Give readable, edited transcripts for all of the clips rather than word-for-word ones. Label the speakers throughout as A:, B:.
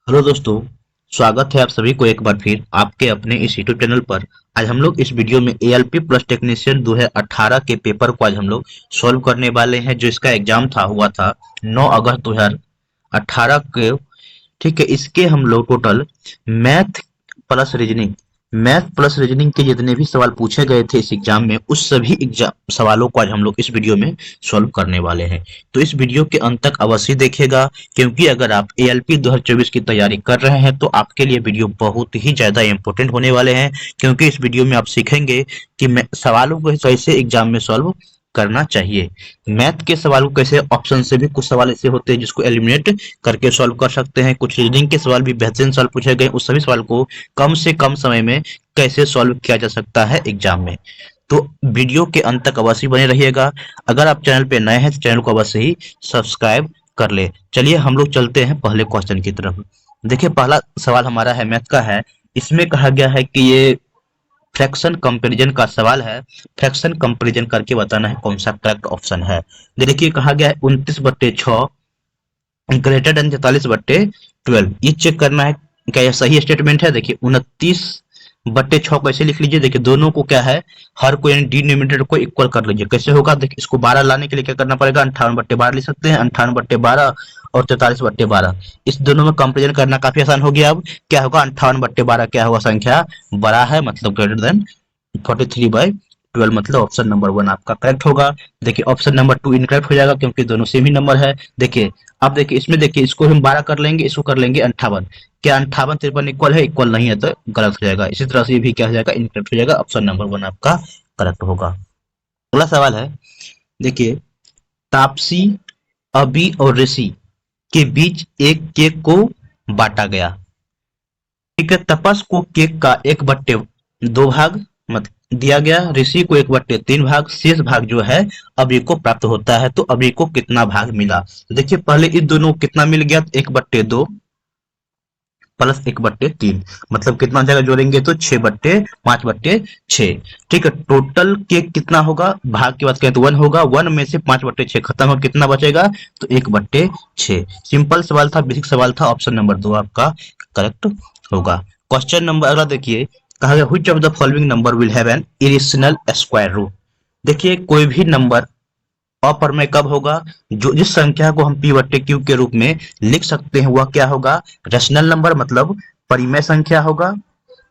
A: Hello दोस्तों। स्वागत है आप सभी को एक बार फिर आपके अपने इस यूट्यूब चैनल पर। आज हम लोग इस वीडियो में एएलपी प्लस टेक्नीशियन 2018 के पेपर को आज हम लोग सॉल्व करने वाले हैं, जो इसका एग्जाम था हुआ था 9 अगस्त 2018 के। ठीक है, इसके हम लोग total math plus reasoning math plus reasoning के जितने भी सवाल पूछे गए थे इस एग्जाम में, उस सभी एग्जाम सवालों को आज हम लोग इस वीडियो में सॉल्व करने वाले हैं। तो इस वीडियो के अंत तक अवश्य देखिएगा, क्योंकि अगर आप एएलपी 2024 की तैयारी कर रहे हैं तो आपके लिए वीडियो बहुत ही ज्यादा इंपॉर्टेंट होने वाले हैं। क्योंकि इस वीडियो में आप सीखेंगे कि सवालों को कैसे एग्जाम में सॉल्व करना चाहिए। मैथ के सवाल को कैसे, ऑप्शन से भी कुछ सवाल ऐसे होते हैं जिसको एलिमिनेट करके सॉल्व कर सकते हैं। कुछ रीजनिंग के सवाल भी बेहतरीन सवाल पूछे गए, उस सभी सवाल को कम से कम समय में कैसे सॉल्व किया जा सकता है एग्जाम में। तो वीडियो के अंत तक अवश्य बने रहिएगा। अगर आप चैनल पे नए हैं तो चैनल को अवश्य ही सब्सक्राइब कर ले। चलिए हम लोग चलते हैं पहले क्वेश्चन की तरफ। देखिए, पहला सवाल हमारा है, मैथ का है। इसमें कहा गया है कि ये फ्रैक्शन कंपैरिजन का सवाल है। फ्रैक्शन कंपैरिजन करके बताना है कौन सा करेक्ट ऑप्शन है। देखिए, कहा गया है 29/6 ग्रेटर देन 43/12। ये चेक करना है क्या यह सही स्टेटमेंट है। देखिए, 29/6 कैसे लिख लीजिए। देखिए, दोनों को क्या है, हर को यानी डिनोमिनेटर को इक्वल कर लीजिए। कैसे होगा, देखिए इसको 12 लाने के लिए क्या करना पड़ेगा, 58/12 लिख सकते हैं। 58/12 और 43/12, इस दोनों में कंपेरिजन करना काफी आसान हो गया। अब क्या होगा, 58/12 क्या होगा, संख्या बड़ा है, मतलब ग्रेटर देन 43/12, मतलब ऑप्शन नंबर 1 आपका करेक्ट होगा। देखिए, ऑप्शन नंबर 2 इनकरेक्ट हो जाएगा, क्योंकि दोनों सेम ही नंबर है। देखिए, अब देखिए इसमें, देखिए इसको हम 12 कर लेंगे, इसको कर लेंगे 58। क्या 58 53 इक्वल है, इक्वल नहीं है तो गलत हो जाएगा। इसी तरह से ये भी क्या हो जाएगा, इनकरेक्ट हो जाएगा। ऑप्शन नंबर 1 आपका करेक्ट होगा। अगला सवाल है, देखिए, तापसी, अबी और ऋषि के बीच एक केक को बांटा गया। ठीक है, तपस को केक का 1/2 मत दिया गया, ऋषि को 1/3 शेष भाग जो है अभी को प्राप्त होता है। तो अभी को कितना भाग मिला। तो देखिए, पहले इन दोनों को कितना मिल गया, 1/2 प्लस 1/3, मतलब कितना जगह जोड़ेंगे तो 6/5/6। ठीक है, टोटल केक कितना होगा, भाग की बात करें तो 1 होगा। 1 में से 5/6 खत्म हो, कितना बचेगा, तो 1/6। सिंपल सवाल था, बेसिक सवाल था। ऑप्शन नंबर 2 आपका करेक्ट होगा। क्वेश्चन नंबर अगला देखिए, कहा गया which of the following number will have an irrational square root. देखिए, कोई भी नंबर अपरमेय कब होगा, जो जिस संख्या को हम p/q के रूप में लिख सकते हैं वह क्या होगा, रेशनल नंबर, मतलब परिमेय संख्या होगा।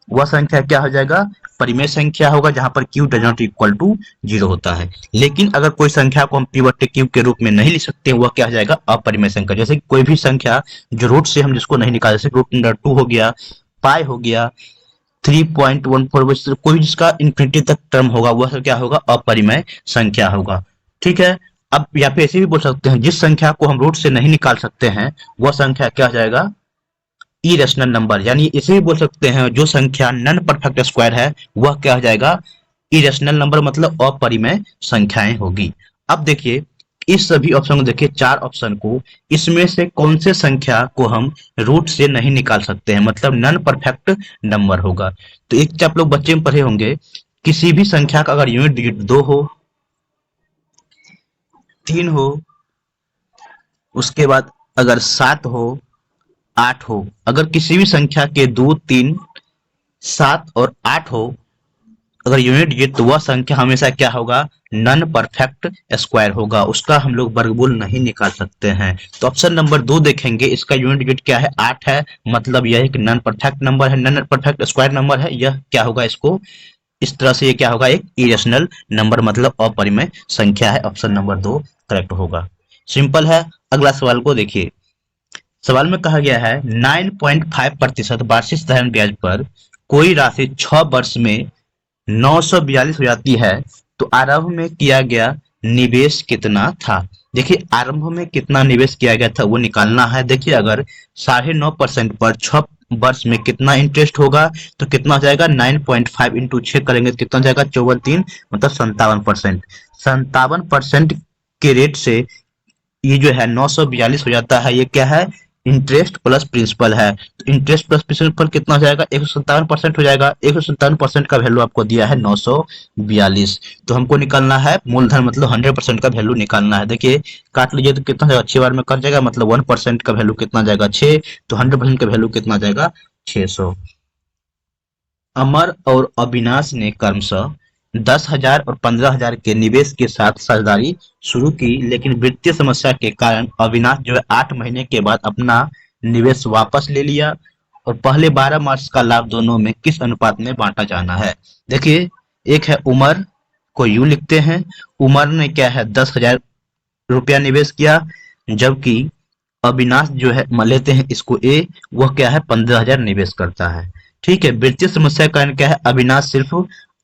A: वह संख्या क्या हो जाएगा, परिमेय संख्या होगा, जहां पर q does not equal to 0 होता है। लेकिन अगर कोई संख्या को हम p/q के रूप में नहीं लिख सकते, वह क्या हो जाएगा, अपरिमेय संख्या। जैसे कि कोई भी संख्या जो रूट से हम जिसको नहीं निकाल, जैसे √2 हो गया, पाई हो गया, 3.14, कोई जिसका इंफिनिटी तक टर्म होगा वह सब क्या होगा, अपरिमेय संख्या होगा। ठीक है, अब या फिर ऐसे भी बोल सकते हैं, जिस संख्या को हम रूट से नहीं निकाल सकते हैं वह संख्या क्या हो जाएगा, इरेशनल नंबर। यानी इसे भी बोल सकते हैं, जो संख्या नॉन परफेक्ट स्क्वायर है वह क्या हो जाएगा, इरेशनल नंबर, मतलब अपरिमेय संख्याएं होगी। अब देखिए, इस सभी ऑप्शन को देखिए, 4 ऑप्शन को, इसमें से कौन से संख्या को हम रूट से नहीं निकाल सकते हैं, मतलब नॉन परफेक्ट नंबर होगा। तो एक आप लोग बच्चे में पढ़े होंगे, किसी भी संख्या का अगर यूनिट डिजिट 2 हो, 3 हो, उसके बाद अगर 7 हो, 8 हो, अगर किसी भी संख्या के 2 3 7 और 8 हो अगर यूनिट डिजिट, तो वह संख्या हमेशा क्या होगा, नॉन परफेक्ट स्क्वायर होगा, उसका हम लोग वर्गमूल नहीं निकाल सकते हैं। तो ऑप्शन नंबर 2 देखेंगे, इसका यूनिट डिजिट क्या है, 8 है, मतलब यह एक नॉन परफेक्ट नंबर है, नॉन परफेक्ट स्क्वायर नंबर है। यह क्या होगा, इसको इस तरह से ये क्या होगा, एक इरेशनल नंबर, मतलब अपरिमेय संख्या है। ऑप्शन नंबर 2 करेक्ट होगा। सिंपल है। अगला सवाल को देखिए, सवाल में कहा गया है 9.5% वार्षिक साधारण ब्याज पर कोई राशि 6 वर्ष में 942 हो जाती है, तो आरंभ में किया गया निवेश कितना था। देखिए, आरंभ में कितना निवेश किया गया था वो निकालना है। देखिए, अगर 9.5% पर 6 वर्ष में कितना इंटरेस्ट होगा, तो कितना हो जाएगा, 9.5 इंटू 6 करेंगे तो कितना हो जाएगा, 54 मतलब 57%। 57% के रेट से ये जो है 942 हो जाता है। ये क्या है, इंटरेस्ट प्लस प्रिंसिपल है, तो इंटरेस्ट प्लस प्रिंसिपल कितना हो जाएगा, 157% हो जाएगा। 157% का वैल्यू आपको दिया है 942। तो हमको निकालना है मूलधन, मतलब 100% का वैल्यू निकालना है। देखिए काट लीजिए तो कितना जाएगा, 6 बार में कट जाएगा, मतलब 1% का वैल्यू कितना जाएगा 6, तो 100% का वैल्यू कितना जाएगा 600। अमर और अविनाश ने क्रमशः 10,000 और 15,000 के निवेश के साथ साझेदारी शुरू की, लेकिन वित्तीय समस्या के कारण अविनाश जो है 8 महीने के बाद अपना निवेश वापस ले लिया, और पहले 12 मार्च का लाभ दोनों में किस अनुपात में बांटा जाना है। देखिए एक है उमर, को यू लिखते हैं। उमर ने क्या है 10,000 रुपया निवेश किया, जबकि अविनाश जो है लेते हैं इसको ए, वह क्या है 15,000 निवेश करता है। ठीक है, वित्तीय समस्या का कारण क्या है, अविनाश सिर्फ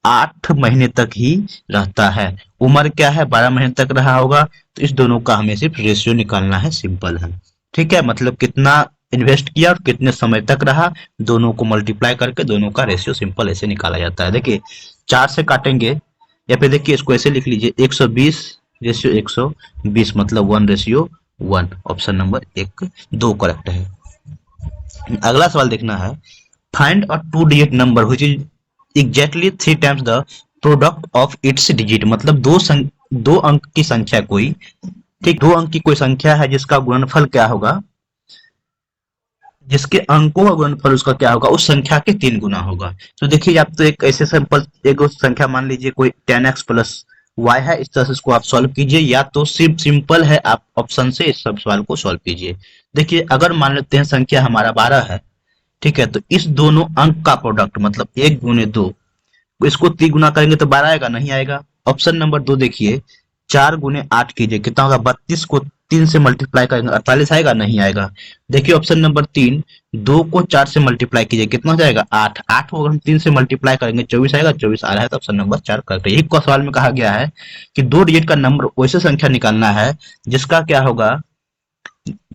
A: 8 महीने तक ही रहता है, उम्र क्या है 12 महीने तक रहा होगा, तो इस दोनों का हमें सिर्फ रेशियो निकालना है, सिंपल है। ठीक है, मतलब कितना इन्वेस्ट किया और कितने समय तक रहा, दोनों को मल्टीप्लाई करके दोनों का रेशियो सिंपल ऐसे निकाला जाता है। देखिए 4 से काटेंगे, या फिर देखिए इसको ऐसे लिख लीजिए 120 रेशियो 120, मतलब 1:1। ऑप्शन नंबर 1 2 करेक्ट है। अगला सवाल देखना है, find a 2 digit number which is exactly 3 times the product of its digit, मतलब दो अंक की संख्या कोई, ठीक 2 अंक की कोई संख्या है जिसका गुणनफल क्या होगा, जिसके अंकों का गुणनफल उसका क्या होगा, उस संख्या के 3 गुना होगा। तो देखिए आप तो एक ऐसे सिंपल एक संख्या मान लीजिए कोई 10x प्लस y है, इस तरह से इसको आप सॉल्व कीजिए, या तो सिर्फ सिंपल है आप ऑप्शन से इस सब सवाल को सॉल्व कीजिए। देखिए अगर मान लेते हैं संख्या हमारा 12 है, ठीक है, तो इस दोनों अंक का प्रोडक्ट मतलब 1 गुने 2, इसको 3 गुना करेंगे तो 12 आएगा, नहीं आएगा। ऑप्शन नंबर 2 देखिए, 4 गुने 8 कीजिए कितना होगा, 32 को 3 से मल्टीप्लाई करेंगे 48 आएगा, नहीं आएगा। देखिए ऑप्शन नंबर 3, 2 को 4 से मल्टीप्लाई कीजिए कितना हो जाएगा 8, 8 को अगर हम 3 से मल्टीप्लाई करेंगे 24 आएगा, 24 आ रहा है, तो ऑप्शन नंबर 4 करेक्ट है। यही को सवाल में कहा गया है कि 2 डिजिट का नंबर वैसे संख्या निकालना है जिसका क्या होगा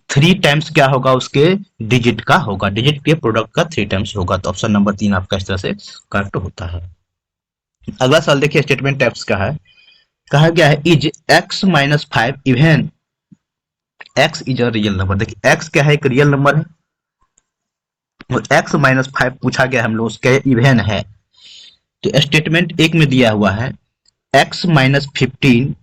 A: 3 टाइम्स क्या होगा, उसके डिजिट का होगा, डिजिट के प्रोडक्ट का 3 टाइम्स होगा, तो ऑप्शन नंबर 3 आपका इस तरह से करेक्ट होता है। अगला सवाल देखिए स्टेटमेंट टाइप्स का है, कहा गया है is x minus 5 even, x is a real number. देखिए x क्या है, एक रियल नंबर है, और x माइनस 5 पूछा गया हम लोग उसका इवन है। तो स्टेटमेंट एक में दिया हुआ है x minus 15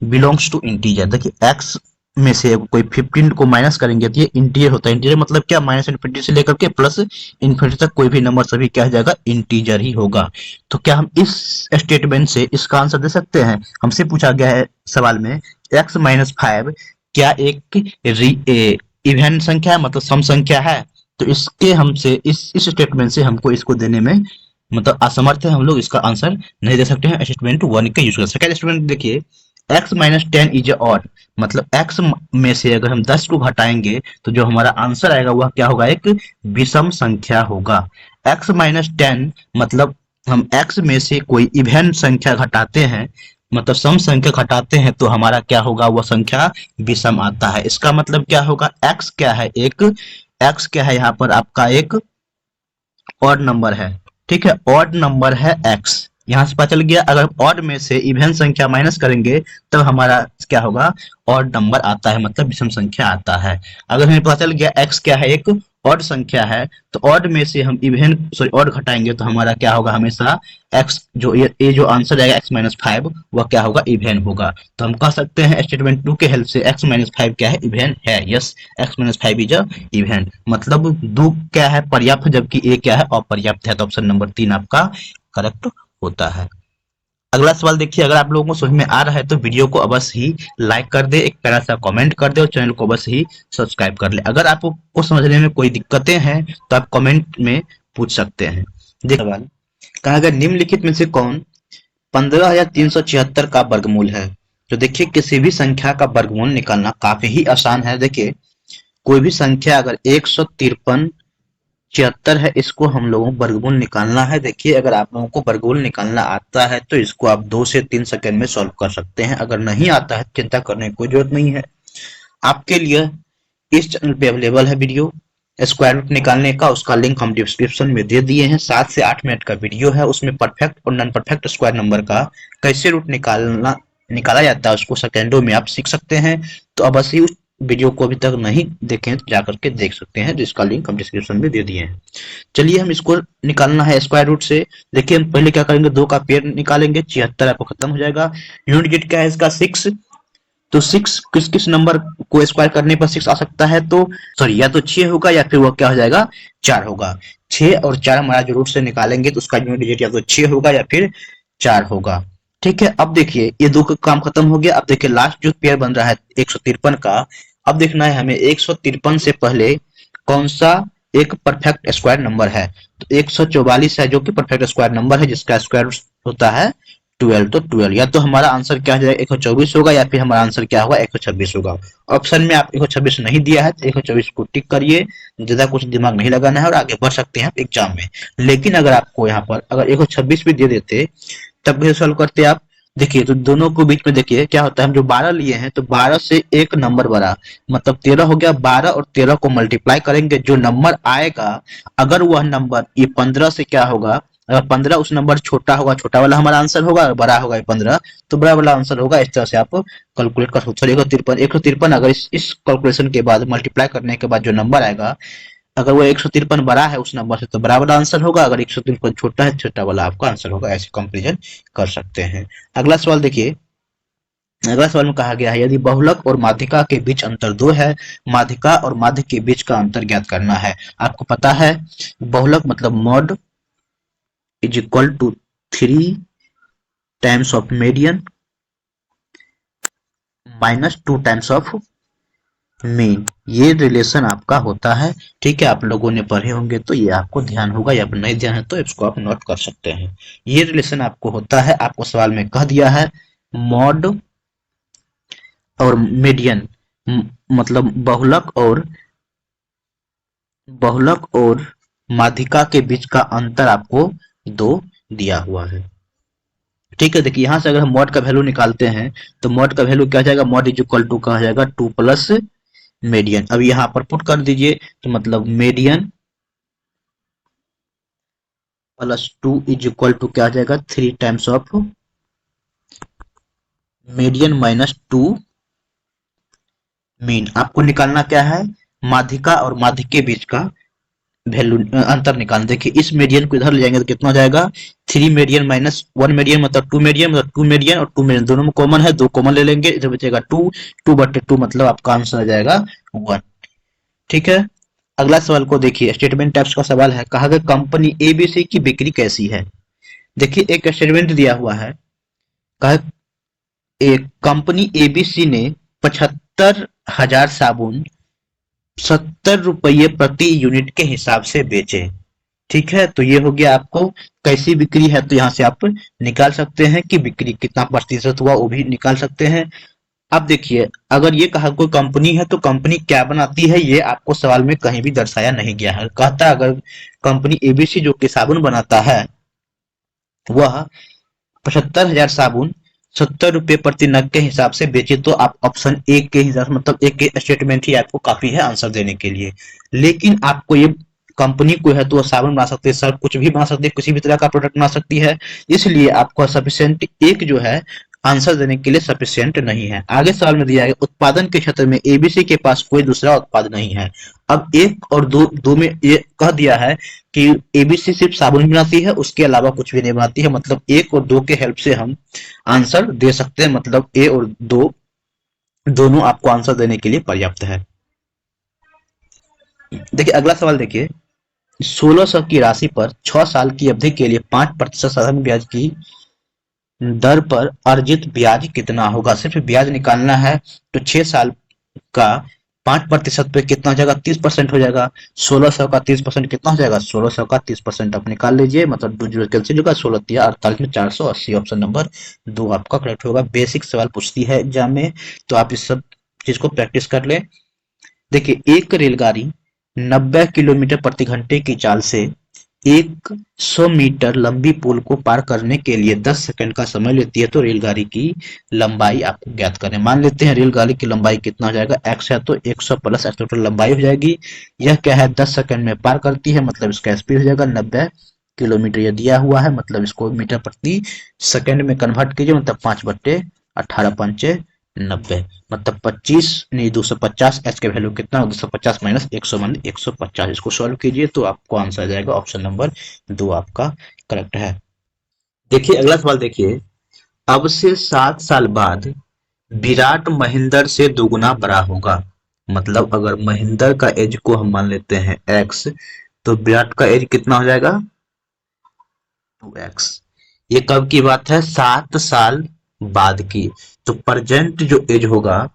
A: belongs to integer. देखिए x में से कोई 15 को माइनस करेंगे तो ये इंटीजर होता है। इंटीजर मतलब क्या, माइनस इन्फिनिटी से लेकर के प्लस इन्फिनिटी तक कोई भी नंबर सभी क्या हो जाएगा, इंटीजर ही होगा। तो क्या हम इस स्टेटमेंट से इसका आंसर दे सकते हैं, हमसे पूछा गया है सवाल में x माइनस 5 क्या एक इवन संख्या है, मतलब सम संख्या है, तो इसके हमसे इस स्टेटमेंट से हमको इसको देने में मतलब असमर्थ है, हम लोग इसका आंसर नहीं दे सकते हैं। स्टेटमेंट 1 का यूज कर सकते हैं। स्टेटमेंट देखिए x माइनस 10 इज ऑड, मतलब x में से अगर हम 10 को घटाएंगे तो जो हमारा आंसर आएगा वह क्या होगा, एक विषम संख्या होगा। x माइनस 10 मतलब हम x में से कोई इवन संख्या घटाते हैं, मतलब सम संख्या घटाते हैं, तो हमारा क्या होगा, वह संख्या विषम आता है। इसका मतलब क्या होगा, x क्या है, एक x क्या है यहाँ पर आपका एक ऑड नंबर है, ठीक है, ऑड नंबर है x, यहाँ से पता चल गया। अगर ऑड में से इवन संख्या माइनस करेंगे तब हमारा क्या होगा, ऑड नंबर आता है, मतलब विषम संख्या आता है। अगर हमें पता चल गया x क्या है, एक ऑड संख्या है, तो ऑड में से हम इवन सॉरी ऑड घटाएंगे तो हमारा क्या होगा, हमेशा x जो ये जो आंसर आएगा x माइनस 5 वह क्या होगा, इवन होगा। तो हम कह सकते हैं स्टेटमेंट 2 के हेल्प से x माइनस 5 क्या है, इवन है। Yes, x minus 5 is a even, मतलब 2 क्या है पर्याप्त, जबकि a क्या है अपर्याप्त है, तो ऑप्शन नंबर 3 आपका करेक्ट होता है। अगला सवाल देखिए, अगर आप लोगों को समझ में आ रहा है तो वीडियो को अवश्य ही लाइक कर दे, एक प्यारा सा कमेंट कर दे, और चैनल को अवश्य ही सब्सक्राइब कर ले। अगर आपको समझने में कोई दिक्कतें हैं तो आप कमेंट में पूछ सकते हैं। देखिए सवाल कहा गया, निम्नलिखित में से कौन 15,376 का वर्गमूल है। तो देखिए किसी भी संख्या का वर्गमूल निकालना काफी ही आसान है। देखिए कोई भी संख्या अगर 153 है, इसको हम लोगों को वर्गमूल निकालना है। देखिए अगर आप लोगों को वर्गमूल निकालना आता है तो इसको आप 2 से 3 सेकंड में सॉल्व कर सकते हैं। अगर नहीं आता है चिंता करने की कोई जरूरत नहीं है। आपके लिए इस चैनल पे अवेलेबल है वीडियो स्क्वायर रूट निकालने का, उसका लिंक हम डिस्क्रिप्शन में दे दिए हैं। 7 से 8 मिनट का वीडियो है, उसमें परफेक्ट और नॉन परफेक्ट स्क्वायर नंबर का कैसे रूट निकाला जाता है उसको सेकेंडों में आप सीख सकते हैं। तो अवश्य उस वीडियो को अभी तक नहीं देखें तो जाकर के देख सकते हैं, जिसका लिंक हम डिस्क्रिप्शन में दे दिए हैं। चलिए हम इसको निकालना है स्क्वायर रूट से। देखिए हम पहले क्या करेंगे, 2 का पेयर निकालेंगे, 76 आपको खत्म हो जाएगा। यूनिट डिजिट क्या है इसका 6, तो 6 किस किस नंबर को स्क्वायर करने पर 6 आ सकता है, तो सॉरी या तो 6 होगा या फिर वो क्या हो जाएगा 4 होगा। 6 और 4 हमारा जो रूट से निकालेंगे तो उसका यूनिट डिजिट या तो 6 होगा या फिर 4 होगा। ठीक है, अब देखिए ये 2 का काम खत्म हो गया। अब देखिए लास्ट जो पेयर बन रहा है 153 का, अब देखना है हमें 153 से पहले कौन सा एक परफेक्ट स्क्वायर नंबर है। तो 144 है जो कि परफेक्ट स्क्वायर नंबर है, जिसका स्क्वायर रूट होता है 12। तो 12 या तो हमारा आंसर क्या हो जाएगा 124 होगा, या फिर हमारा आंसर क्या होगा 126 होगा। ऑप्शन में आप 126 नहीं दिया है तो 124 को टिक करिए, ज्यादा कुछ दिमाग नहीं लगाना है और आगे बढ़ सकते हैं आप एग्जाम में। लेकिन अगर आपको यहाँ पर अगर 126 भी दे देते तब भी सॉल्व करते आप। देखिए तो दोनों को बीच में देखिए क्या होता है, हम जो 12 लिए हैं तो 12 से एक नंबर बढ़ा, मतलब 13 हो गया। 12 और 13 को मल्टीप्लाई करेंगे, जो नंबर आएगा अगर वह नंबर ये 15 से क्या होगा, अगर 15 उस नंबर छोटा होगा, छोटा वाला हमारा आंसर होगा, बड़ा होगा ये 15 तो बड़ा वाला आंसर होगा। इस तरह से आप कैलकुलेट कर सकते हो। 153 अगर इस कैलकुलेशन के बाद मल्टीप्लाई करने के बाद जो नंबर आएगा, अगर वो 153 बड़ा है उस नंबर से तो बड़ा वाला आंसर होगा, अगर 153 छोटा है छोटा वाला आपका आंसर होगा। ऐसे कंपेरिजन कर सकते हैं। अगला सवाल देखिए, अगला सवाल में कहा गया है यदि बहुलक और माध्यिका के बीच अंतर 2 है, माध्यिका और माध्य के बीच का अंतर ज्ञात करना है। आपको पता है बहुलक मतलब mode is equal to 3 times of median minus 2 times of mean, ये रिलेशन आपका होता है। ठीक है, आप लोगों ने पढ़े होंगे तो ये आपको ध्यान होगा, या नहीं ध्यान है तो इसको आप नोट कर सकते हैं। ये रिलेशन आपको होता है, आपको सवाल में कह दिया है मॉड और मीडियन, मतलब बहुलक और माध्यिका के बीच का अंतर आपको 2 दिया हुआ है। ठीक है, देखिए यहां से अगर हम मॉड का वैल्यू निकालते हैं तो मॉड का वैल्यू क्या हो जाएगा, मॉड इज इक्वल टू का हो जाएगा 2 प्लस मीडियन। अब यहाँ पर पुट कर दीजिए तो मतलब median plus 2 is equal to क्या आ जाएगा 3 times of median minus 2 mean. आपको निकालना क्या है, माध्यिका और माध्य के बीच का वैल्यू अंतर निकालना। देखिए इस मीडियन को इधर ले जाएंगे तो कितना हो जाएगा 3 मीडियन माइनस 1 मीडियन मतलब 2 मीडियन, मतलब 2 मीडियन और 2 मीडियन दोनों में कॉमन है, 2 कॉमन ले लेंगे, इधर बचेगा 2, 2/2 मतलब आपका आंसर आ जाएगा 1। ठीक है, अगला सवाल को देखिए, स्टेटमेंट टाइप्स का सवाल है। कहा गया कंपनी एबीसी की बिक्री कैसी है। देखिए एक स्टेटमेंट दिया हुआ है, कहा एक कंपनी एबीसी ने 75,000 साबुन 70 रुपये प्रति यूनिट के हिसाब से बेचे। ठीक है, तो ये हो गया आपको कैसी बिक्री है, तो यहाँ से आप निकाल सकते हैं कि बिक्री कितना प्रतिशत हुआ, वो भी निकाल सकते हैं। अब देखिए अगर ये कहा कोई कंपनी है तो कंपनी क्या बनाती है, ये आपको सवाल में कहीं भी दर्शाया नहीं गया है। कहता है अगर कंपनी एबीसी जो कि साबुन बनाता है वह 75,000 साबुन 70 रुपये प्रति नग के हिसाब से बेचे, तो आप ऑप्शन ए के हिसाब से मतलब एक के स्टेटमेंट ही आपको काफी है आंसर देने के लिए। लेकिन आपको ये कंपनी को है तो वो साबुन बना सकते हैं, सब कुछ भी बना सकते हैं, किसी भी तरह का प्रोडक्ट बना सकती है, इसलिए आपको सफिशियंट एक जो है आंसर देने के लिए सफिशियंट नहीं है। आगे सवाल में दिया गया उत्पादन के क्षेत्र में एबीसी के पास कोई दूसरा उत्पाद नहीं है। अब एक और दो में ये कह दिया है कि एबीसी सिर्फ साबुन बनाती है, उसके अलावा कुछ भी नहीं बनाती है, मतलब 1 और 2 के हेल्प से हम आंसर दे सकते हैं, मतलब ए और 2 दोनों आपको आंसर देने के लिए पर्याप्त है। देखिए अगला सवाल देखिए, 1600 की राशि पर 6 साल की अवधि के लिए 5% साधारण ब्याज की दर पर अर्जित ब्याज कितना होगा। सिर्फ ब्याज निकालना है तो 6 साल का 5% पे कितना हो जाएगा 30% हो जाएगा। 1600 का 30% कितना हो जाएगा, 1600 का 30% आप निकाल लीजिए, मतलब 2 जीरो कैंसिल होगा, 16×3 = 48 में 480 ऑप्शन नंबर 2 आपका करेक्ट होगा। बेसिक सवाल पूछती है एग्जाम में, तो आप इस सब चीज को प्रैक्टिस कर ले। देखिए एक रेलगाड़ी 90 किलोमीटर प्रति घंटे की चाल से 100 मीटर लंबी पुल को पार करने के लिए 10 सेकंड का समय लेती है, तो रेलगाड़ी की लंबाई आपको ज्ञात करनी है। मान लेते हैं रेलगाड़ी की लंबाई कितना हो जाएगा x है तो 100 प्लस x टोटल लंबाई हो जाएगी। यह क्या है 10 सेकंड में पार करती है, मतलब इसका स्पीड हो जाएगा 90 किलोमीटर। यह दिया हुआ है, मतलब इसको मीटर प्रति सेकंड में कन्वर्ट कीजिए, मतलब 5/18 पंचे 90, मतलब 25 नहीं 250, एच का वैल्यू कितना, 250 माइनस 100 मान 150। इसको सॉल्व कीजिए तो आपको आंसर आ जाएगा ऑप्शन नंबर 2 आपका करेक्ट है। देखिए अगला सवाल देखिए, अब से 7 साल बाद विराट महेंद्र से दोगुना बड़ा होगा। मतलब अगर महेंद्र का एज को हम मान लेते हैं एक्स, तो विराट का एज कितना हो जाएगा 2x। ये कब की बात है, 7 साल बाद की। तो प्रेजेंट जो एज होगा,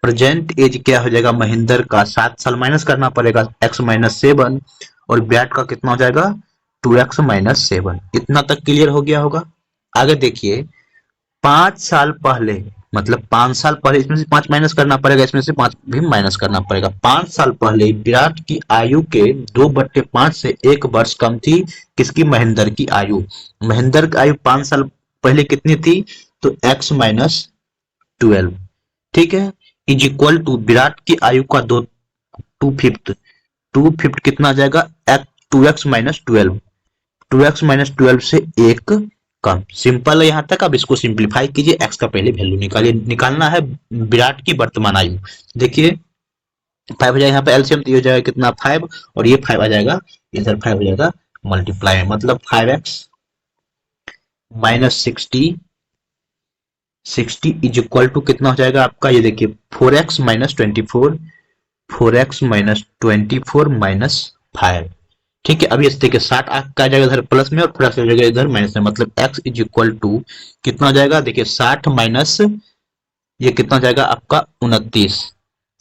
A: प्रेजेंट एज क्या हो जाएगा महेंद्र का, 7 साल माइनस करना पड़ेगा, x-7, और विराट का कितना हो जाएगा 2x-7। इतना तक क्लियर हो गया होगा। आगे देखिए, 5 साल पहले, मतलब 5 साल पहले, इसमें से 5 माइनस करना पड़ेगा, इसमें से 5 भी माइनस करना पड़ेगा। 5 साल पहले विराट की आयु के 2/5 से 1 वर्ष कम थी किसकी, महेंद्र की आयु। महेंद्र की आयु 5 साल पहले कितनी थी, तो x-12, ठीक है, इज इक्वल टू विराट की आयु का 2/5, 2/5 कितना आ जाएगा 2x-12, 2x-12 से 1 कम। सिंपल है यहाँ तक। अब इसको सिंप्लीफाई कीजिए, x का पहले वैल्यू निकालिए, निकालना है विराट की वर्तमान आयु। देखिए 5 हो जाएगा, यहाँ पे एलसीएम तो हो जाएगा कितना 5, और ये 5 आ जाएगा, इधर 5 हो जाएगा मल्टीप्लाई में, मतलब 5x-60, 60 इज इक्वल टू कितना हो जाएगा आपका, ये देखिए 4x-24, 4x-24 माइनस 5, ठीक है। अभी इस देखिए 60 का जाएगा इधर प्लस में, और प्लस हो जाएगा इधर माइनस में, मतलब x इज इक्वल टू कितना हो जाएगा, देखिए 60 माइनस ये कितना हो जाएगा आपका 29।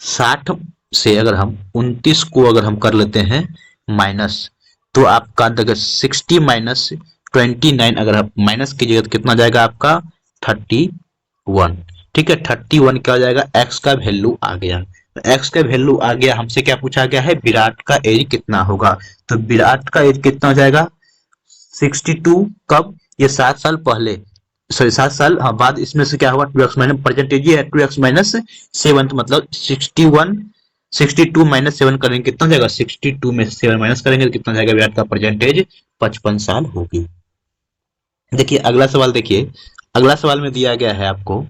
A: 60 से अगर हम 29 को अगर हम कर लेते हैं माइनस, तो आपका देखिए 60 माइनस 29 अगर आप माइनस कीजिएगा तो कितना जाएगा आपका 31, ठीक है। 31 क्या हो जाएगा, x का वैल्यू आ गया। एक्स का वैल्यू आ गया, हमसे क्या पूछा गया है, विराट का एज कितना होगा। तो विराट का एज कितना हो जाएगा 62, कब, ये 7 साल पहले, सॉरी 7 साल हाँ बाद, इसमें से क्या होगा 2x माइनस, प्रेजेंट एज है 2x-7, तो मतलब 61, 62 माइनस 7 करेंगे कितना हो जाएगा, 62 में से 7 माइनस करेंगे तो कितना जाएगा, विराट का प्रेजेंट एज 55 साल होगी। देखिए अगला सवाल देखिए, अगला सवाल में दिया गया है आपको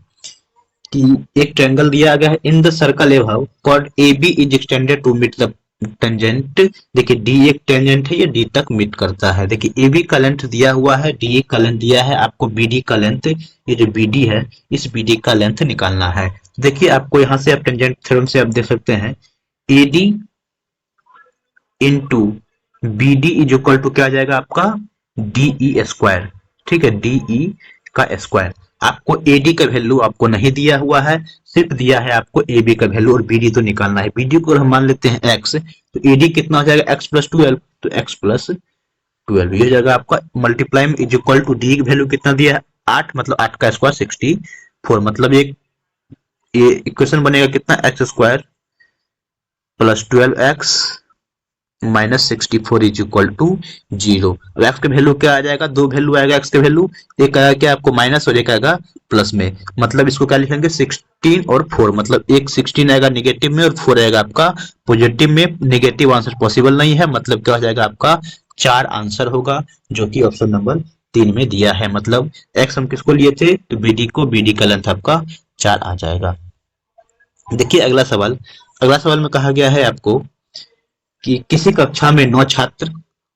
A: कि एक ट्रायंगल दिया गया है in the circle above chord A B is extended to meet the tangent. देखिए डी एक टेंजेंट है, ये डी तक मीट करता है। देखिए ए बी का लेंथ दिया हुआ है, डी ए का लेंथ दिया है, आपको बी डी का लेंथ, ये जो बी डी है इस बी डी का लेंथ निकालना है। देखिए आपको यहाँ से आप टेंजेंट थ्योरम से आप देख सकते हैं, A D into B D is equal to क्या आ जाएगा आपका डीई स्क्वायर, ठीक है, डीई का स्क्वायर। आपको एडी का वैल्यू आपको नहीं दिया हुआ है, सिर्फ दिया है आपको ए बी का वैल्यू, और बीडी तो निकालना है। बीडी को हम मान लेते हैं एक्स, तो एडी कितना हो जाएगा x+12, तो x+12 ये हो जाएगा आपका मल्टीप्लाई में इज इक्वल टू डी की वैल्यू कितना दिया है 8, मतलब 8 का स्क्वायर 64, मतलब एक ये इक्वेशन बनेगा कितना x² plus 12x minus 64 is equal to 0। अब एक्स का वैल्यू क्या आ जाएगा, दो वैल्यू आएगा एक्स का वैल्यू, एक आएगा क्या आपको माइनस और एक आएगा प्लस में, मतलब इसको क्या लिखेंगे 16 और 4, मतलब एक 16 आएगा निगेटिव में और 4 आएगा आपका पॉजिटिव में। निगेटिव आंसर पॉसिबल नहीं है, मतलब क्या हो जाएगा आपका 4 आंसर होगा, जो कि ऑप्शन नंबर 3 में दिया है। मतलब एक्स हम किसको लिए थे, तो बीडी को, बीडी का लेंथ आपका 4 आ जाएगा। देखिए अगला सवाल, अगला सवाल में कहा गया है आपको कि किसी कक्षा में 9 छात्र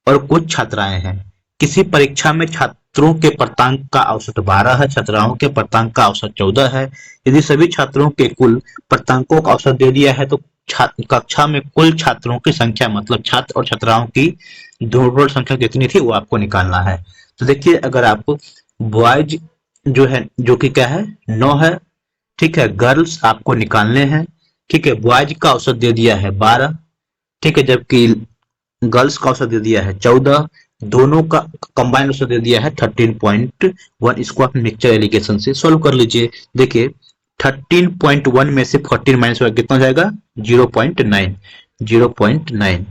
A: और कुछ छात्राएं हैं। किसी परीक्षा में छात्रों के प्राप्तांक का औसत 12 है, छात्राओं के प्राप्तांक का औसत 14 है। यदि सभी छात्रों के कुल प्राप्तांकों का औसत दे दिया है तो कक्षा में कुल छात्रों की संख्या, मतलब छात्र और छात्राओं की टोटल संख्या कितनी थी वो आपको निकालना है। तो देखिए अगर आप बॉयज जो है, जो कि क्या है 9 है, ठीक है, गर्ल्स आपको निकालने हैं, ठीक है। बॉयज का औसत दे दिया है 12, ठीक है, जबकि गर्ल्स का औसत दे दिया है 14, दोनों का कंबाइंड औसत दे दिया है 13.1। इसको आप मिक्सचर एलिगेशन से सॉल्व कर लीजिए। देखिए 13.1 में से 14 माइनस कितना हो जाएगा 0.9, 0.9,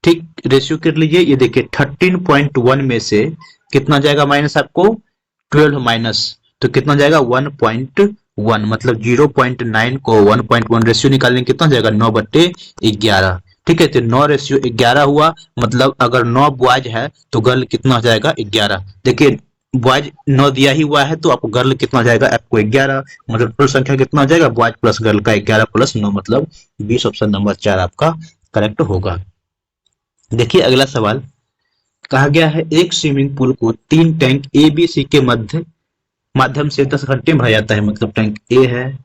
A: ठीक, रेशियो कर लीजिए। ये देखिए 13.1 में से कितना जाएगा माइनस आपको 12 माइनस, तो कितना जाएगा 1.1, मतलब 0.9 को 1.1 रेशियो निकालने कितना जाएगा 9/11, ठीक है। तो 9:11 हुआ, मतलब अगर 9 बॉयज है तो गर्ल कितना हो जाएगा 11। देखिए बॉयज 9 दिया ही हुआ है तो आपको गर्ल कितना जाएगा, आपको 11, मतलब टोटल संख्या कितना हो जाएगा, बॉयज प्लस गर्ल का 11 प्लस 9 मतलब 20, ऑप्शन नंबर 4 आपका करेक्ट होगा। देखिए अगला सवाल, कहा गया है एक स्विमिंग पूल को 3 टैंक ए बी सी के माध्यम से 10 घंटे में भरा जाता है। मतलब टैंक ए है,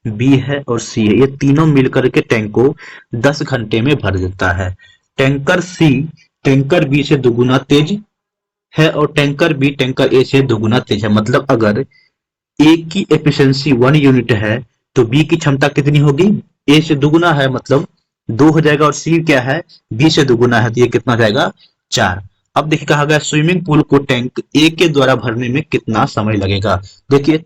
A: बी है और सी है, ये तीनों मिलकर के टैंक को 10 घंटे में भर देता है। टैंकर सी टैंकर बी से दोगुना तेज है और टैंकर बी टैंकर ए से दोगुना तेज है। मतलब अगर ए की एफिशिएंसी 1 यूनिट है तो बी की क्षमता कितनी होगी, ए से दुगुना है मतलब 2 हो जाएगा, और सी क्या है, बी से दुगुना है तो ये कितना जाएगा, 4। अब देखिए कहा गया स्विमिंग पूल को टैंक ए के द्वारा भरने में कितना समय लगेगा। देखिए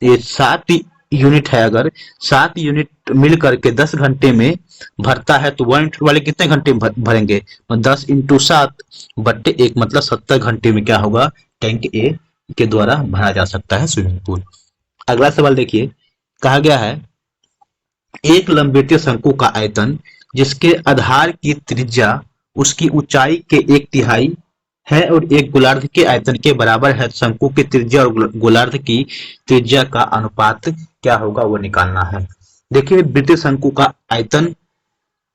A: ये 7 यूनिट है, अगर 7 यूनिट मिल करके 10 घंटे में भरता है तो 1 यूनिट वाले कितने घंटे में भरेंगे, 10 इंटू 7 बट्टे 1 मतलब 70 घंटे में क्या होगा, टैंक ए के द्वारा भरा जा सकता है स्विमिंग पूल। अगला सवाल देखिए, कहा गया है एक लंबवृत्तीय शंकु का आयतन जिसके आधार की त्रिज्या उसकी ऊंचाई के 1/3 है और एक गोलार्ध के आयतन के बराबर है। शंकु की त्रिज्या और गोलार्ध की त्रिज्या का अनुपात क्या होगा वो निकालना है। देखिए वृत्तीय शंकु का आयतन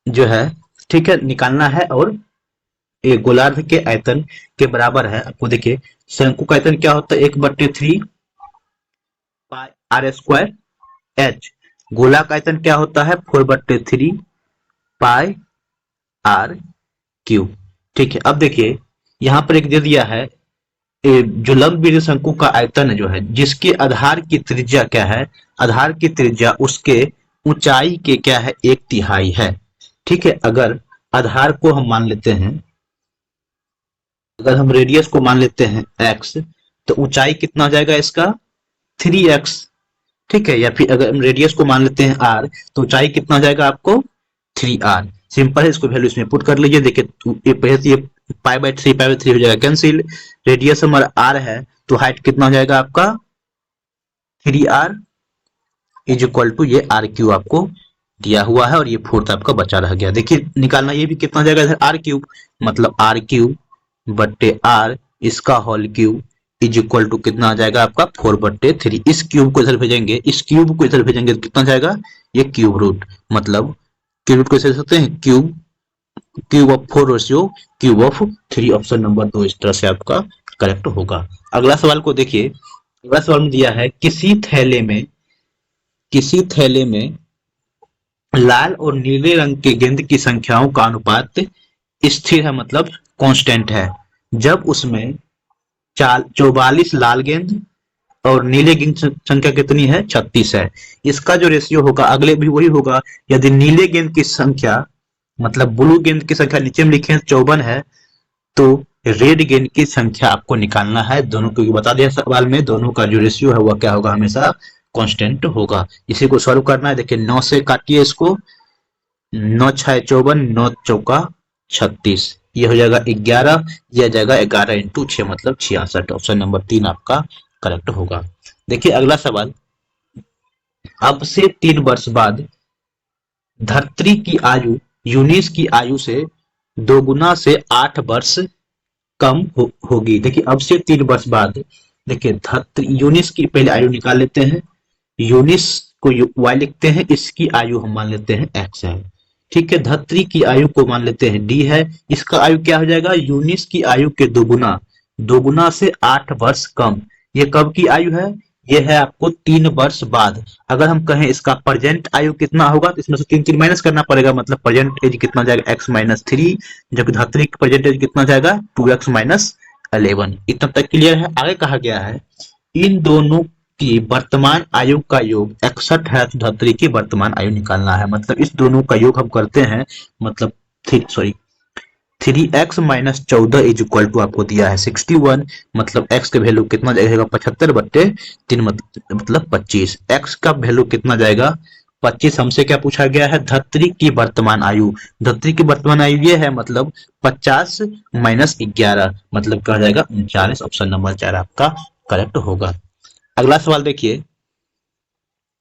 A: जो है, ठीक है, निकालना है और एक गोलार्ध के आयतन के बराबर है। आपको देखिए शंकु का आयतन क्या होता है, 1/3 पाई आर स्क्वायर एच। गोला का आयतन क्या होता है, 4/3 पाई आर क्यूब। ठीक है, अब देखिए यहां पर एक दे दिया है, जो लंबवृत्तीय शंकु का आयतन जो है जिसके आधार की त्रिज्या क्या है, आधार की त्रिज्या उसके ऊंचाई के क्या है, 1/3 है। ठीक है, अगर आधार को हम मान लेते हैं, अगर हम रेडियस को मान लेते हैं x, तो ऊंचाई कितना हो जाएगा इसका, 3x। ठीक है, या फिर अगर हम रेडियस को मान लेते हैं r, तो ऊंचाई कितना हो जाएगा आपको 3r। सिंपल है, इसको वैल्यू इसमें पुट कर लीजिए। देखिए ये पहले से ये पाई बाय थ्री हो जाएगा कैंसिल, रेडियस हमारा r है तो हाइट कितना हो जाएगा आपका 3r इज इक्वल टू ये आर क्यू आपको दिया हुआ है और ये फोर्थ आपका बचा रह गया। देखिए निकालना, ये भी कितना हो जाएगा इधर आर क्यूब, मतलब आर क्यूब बट्टे आर इसका whole cube is equal to कितना आ जाएगा आपका 4/3। इस क्यूब को इधर भेजेंगे, इस क्यूब को इधर भेजेंगे तो कितना जाएगा, ये क्यूब रूट, मतलब क्यूब रूट को ऐसे सकते हैं, cube cube of 4 ratio cube of 3, option number 2 इस तरह से आपका करेक्ट होगा। अगला सवाल को देखिए, अगला सवाल में दिया है किसी थैले में लाल और नीले रंग के गेंद की संख्याओं का अनुपात स्थिर है, मतलब कांस्टेंट है, जब उसमें 44 लाल गेंद और नीले गेंद संख्या कितनी है, 36 है। इसका जो रेशियो होगा अगले भी वही होगा। यदि नीले गेंद की संख्या, मतलब ब्लू गेंद की संख्या नीचे में लिखे 54 है, तो रेड गेंद की संख्या आपको निकालना है। दोनों को बता दिया सवाल में, दोनों का जो रेशियो है वह क्या होगा, हमेशा कांस्टेंट होगा। इसी को सॉल्व करना है। देखिए 9 से काटिए इसको, 9 6 54, 9 चौका 36, ये हो जाएगा 11, यह जाएगा 11 इंटू 6 मतलब 66, ऑप्शन नंबर 3 आपका करेक्ट होगा। देखिए अगला सवाल, अब से 3 वर्ष बाद धरित्री की आयु यूनिस की आयु से 2 गुना से 8 वर्ष कम होगी। देखिए अब से 3 वर्ष बाद, देखिए धरित्री यूनिस की पहले आयु निकाल लेते हैं, यूनिस को y लिखते हैं, इसकी आयु हम मान लेते हैं x है। ठीक है, धरित्री की आयु को मान लेते हैं d है, इसका आयु क्या हो जाएगा, यूनिस की आयु के दोगुना से 8 वर्ष कम। ये कब की आयु है, ये है आपको 3 वर्ष बाद। अगर हम कहें इसका प्रेजेंट आयु कितना होगा तो इसमें से 3 माइनस करना पड़ेगा, मतलब प्रेजेंट एज कितना जाएगा x-3, जबकि धरित्री की प्रेजेंट एज कितना जाएगा 2x-11। इतना तक क्लियर है। आगे कहा गया है इन दोनों की वर्तमान आयु का योग 61 है, तो धरित्री की वर्तमान आयु निकालना है। मतलब इस दोनों का योग हम करते हैं, मतलब 3x-14 इज इक्वल टू आपको दिया है 61, मतलब x का वैल्यू कितना जाएगा 75/3 मतलब 25। x का वैल्यू कितना जाएगा 25। हमसे क्या पूछा गया है, धरित्री की वर्तमान आयु, धरित्री की वर्तमान आयु ये है, मतलब 50 - 11 मतलब क्या जाएगा 39, ऑप्शन नंबर 4 आपका करेक्ट होगा। अगला सवाल देखिए,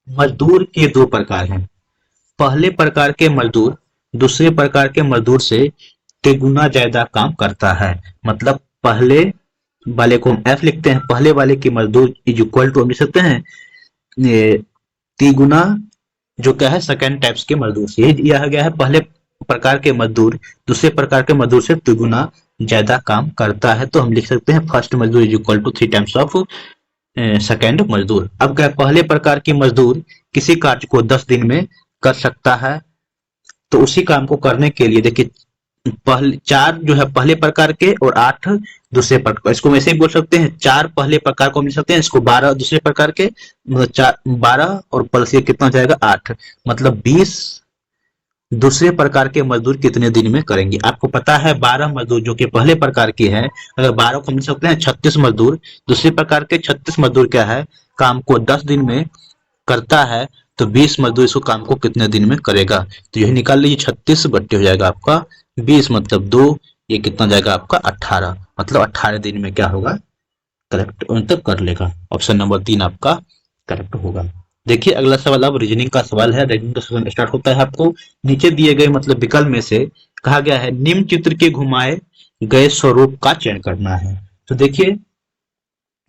A: मजदूर के 2 प्रकार हैं। पहले प्रकार के मजदूर दूसरे प्रकार के मजदूर से 3 गुना ज्यादा काम करता है। मतलब पहले वाले को हम एफ लिखते हैं, पहले वाले की मजदूर इज इक्वल टू हम लिख सकते हैं तिगुना जो क्या है सेकेंड टाइप्स के मजदूर से। यही दिया गया है, पहले प्रकार के मजदूर दूसरे प्रकार के मजदूर से तिगुना ज्यादा काम करता है, तो हम लिख सकते हैं फर्स्ट मजदूर is equal to 3 times of second मजदूर। अब क्या पहले प्रकार की मजदूर किसी कार्य को 10 दिन में कर सकता है, तो उसी काम को करने के लिए देखिए पहले 4 जो है पहले प्रकार के और 8 दूसरे प्रकार, इसको वैसे ही बोल सकते हैं 4 पहले प्रकार को मिल सकते हैं, इसको 12 दूसरे प्रकार के, मतलब 12 और प्लस ये कितना जाएगा 8, मतलब 20 दूसरे प्रकार के मजदूर कितने दिन में करेंगे। आपको पता है 12 मजदूर जो कि पहले प्रकार की है, अगर 12 को मिल सकते हैं 36 मजदूर, दूसरे प्रकार के 36 मजदूर क्या है काम को 10 दिन में करता है, तो 20 मजदूर इसको काम को कितने दिन में करेगा, तो यही निकाल लीजिए 36 बट्टे हो जाएगा आपका 20 मतलब 2, ये कितना जाएगा आपका 18, मतलब 18 दिन में क्या होगा करेक्ट मतलब कर लेगा। ऑप्शन नंबर 3 आपका करेक्ट होगा। देखिए अगला सवाल अब रीजनिंग का सवाल है। रीजनिंग का सवाल स्टार्ट होता है, आपको नीचे दिए गए मतलब विकल्प में से कहा गया है निम्न चित्र के घुमाए गए स्वरूप का चयन करना है। तो देखिए